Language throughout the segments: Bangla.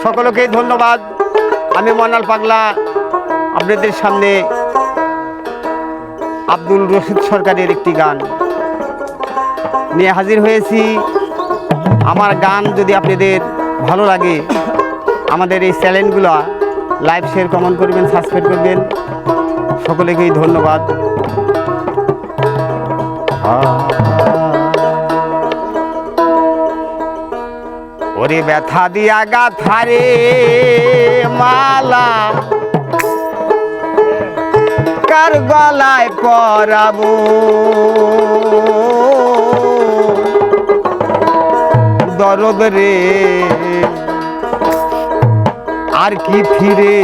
সকলকেই ধন্যবাদ। আমি মনাল পাগলা আপনাদের সামনে আব্দুল রশিদ সরকারের একটি গান নিয়ে হাজির হয়েছি। আমার গান যদি আপনাদের ভালো লাগে আমাদের এই চ্যানেলগুলো লাইভ শেয়ার কমেন্ট করবেন, সাবস্ক্রাইব করবেন। সকলকেই ধন্যবাদ। ওরে ব্যথা দিয়া গাথারে মালা কার গলায় পরাবো, দরদ রে আর কি ফিরে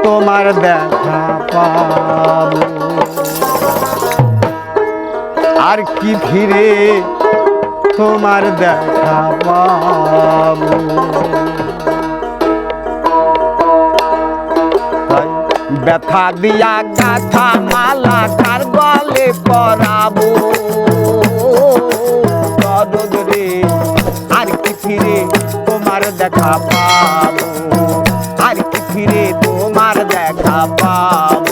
তোমার দেখা পাবো, আর কি ফিরে তোমার দেখা পাবো। ব্যথা দিয়া গাথা মালা কার গলে পরাবো, দরদ রে আর কি ফিরে তোমার দেখা পাবো, আর কি ফিরে তোমার দেখা পাবো।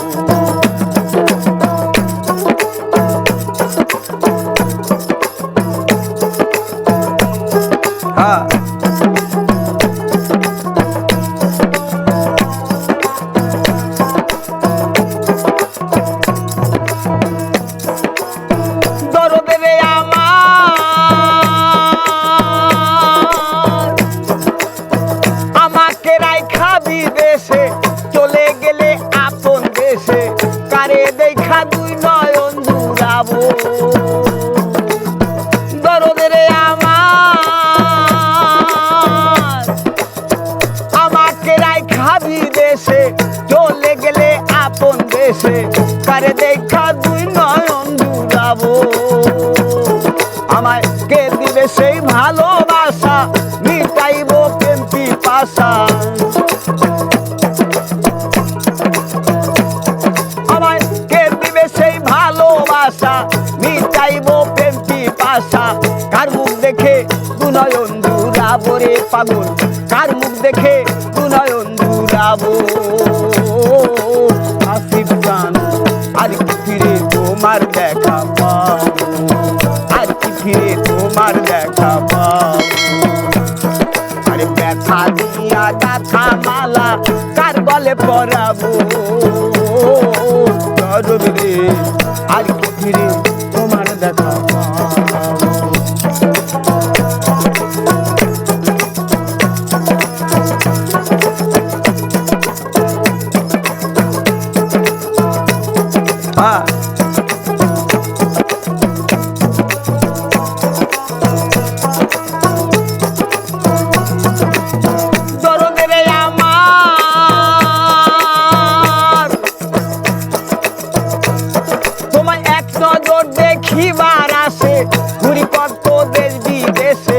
চলে গেলে আপন দেশে কারে দেখা দুই নয়ন জুড়াবো, দরদ রে আমার আমাকে রাইখা বিদেশে চলে গেলে আপন দেশে কারে দেখা দুই নয়ন জুড়াবো। আমায় কে দিবে সেই ভালোবাসা মিটাইব প্রেম পিপাসা, আমায় কে দিবে সেই ভালোবাসা মিটাইব প্রেম পিপাসা। কার মুখ দেখে দুনয়ন জুড়াবো রে পাগল, কার মুখ দেখে দুনয়ন জুড়াবো। আসিফ গান আর কি ফিরে তোমার দেখা পাবো, আর কি ফিরে তোমার দেখা পাবো। আরে ব্যথা দিয়া গাথা মালা কার গলে পরাবো, দরদ রে আর কি ফিরে তোমার দেখা পাবো। দরদ রে আমার তোমায় এক নজর দেখিবার আসে, ঘুরি কত দেশ বিদেশে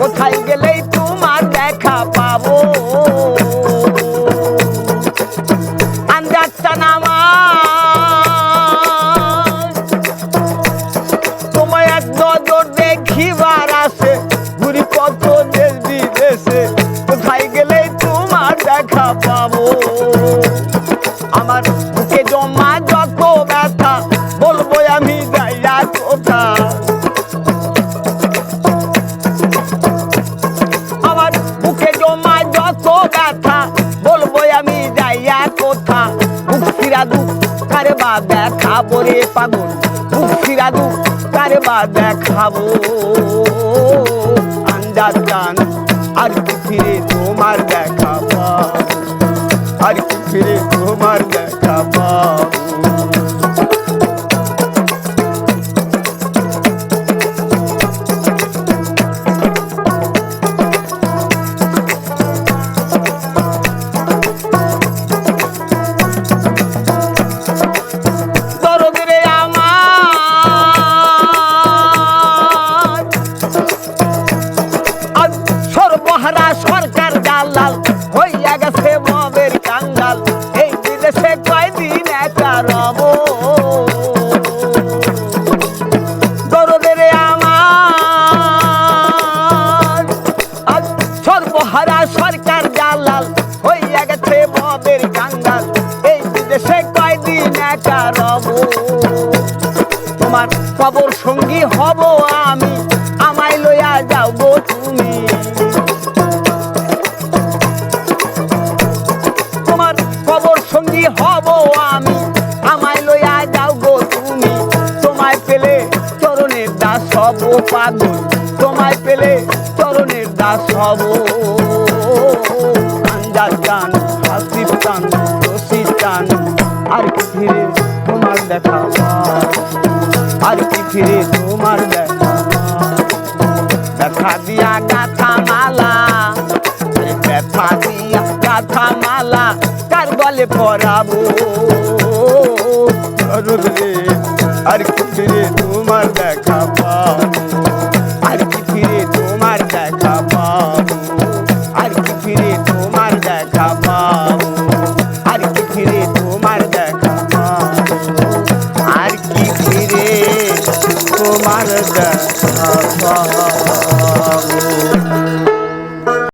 কোথায় গেলেই তোমার দেখা পাবো। আন্দাজটা নামাজ তোমায় এক নজর দেখিবার আসে, ঘুরি কত দেশ বিদেশে কোথায় গেলেই তোমার দেখা পাবো। আমার বুকে জমা যত ব্যথা বলবো আমি যাইয়া কোথা, আমার বুকে জমা যত ব্যথা বলবো আমি যাইয়া কোথা। বুক ফিরা দুঃখ কারে বা দেখাবো রে পাগল, বুক ফিরা দুঃখ কারে বা দেখাবো। আন্দাজ গান আর কি ফিরে তোমার দেখা পাবো, আর কি ফিরে তোমার দেখা পাবো। দরদ রে আমার আজ সর্বহারা সরকার দালাল হইয়া গেছে মবের কাঙ্গাল, এই বিদেশে কয়দিন একা রব। দরদ রে আমার আজ সর্বহারা সরকার দুনিয়ার জালাল হইয়া গেছে মদের কাঙ্গাল, এই বিদেশে কয়দিন একা রব। তোমার কবর সঙ্গী হব আমি, আমায় লইয়া যাও গো তুমি। তোমার কবর সঙ্গী হব আমি, আমায় লইয়া যাও গো তুমি। তোমায় পেলে চরণের দাস হব পাগল, তোমায় পেলে চরণের দাস হব। আঞ্জাদ গান হাসিব গান রশিদ গান, আর কি ফিরে তোমার দেখা পাই, আর কি ফিরে তোমার দেখা পাই। ব্যথা দিয়া গাথা মালা, ব্যথা দিয়া গাথা মালা কার গলে পরাবো রে। আর কি ফিরে তোমার দেখা পাবো, আর কি ফিরে তোমার দেখা পাবো, আর কি ফিরে তোমার দেখা পাবো, আর কি ফিরে তোমার দেখা পাবো, আর কি ফিরে তোমার দেখা পাবো।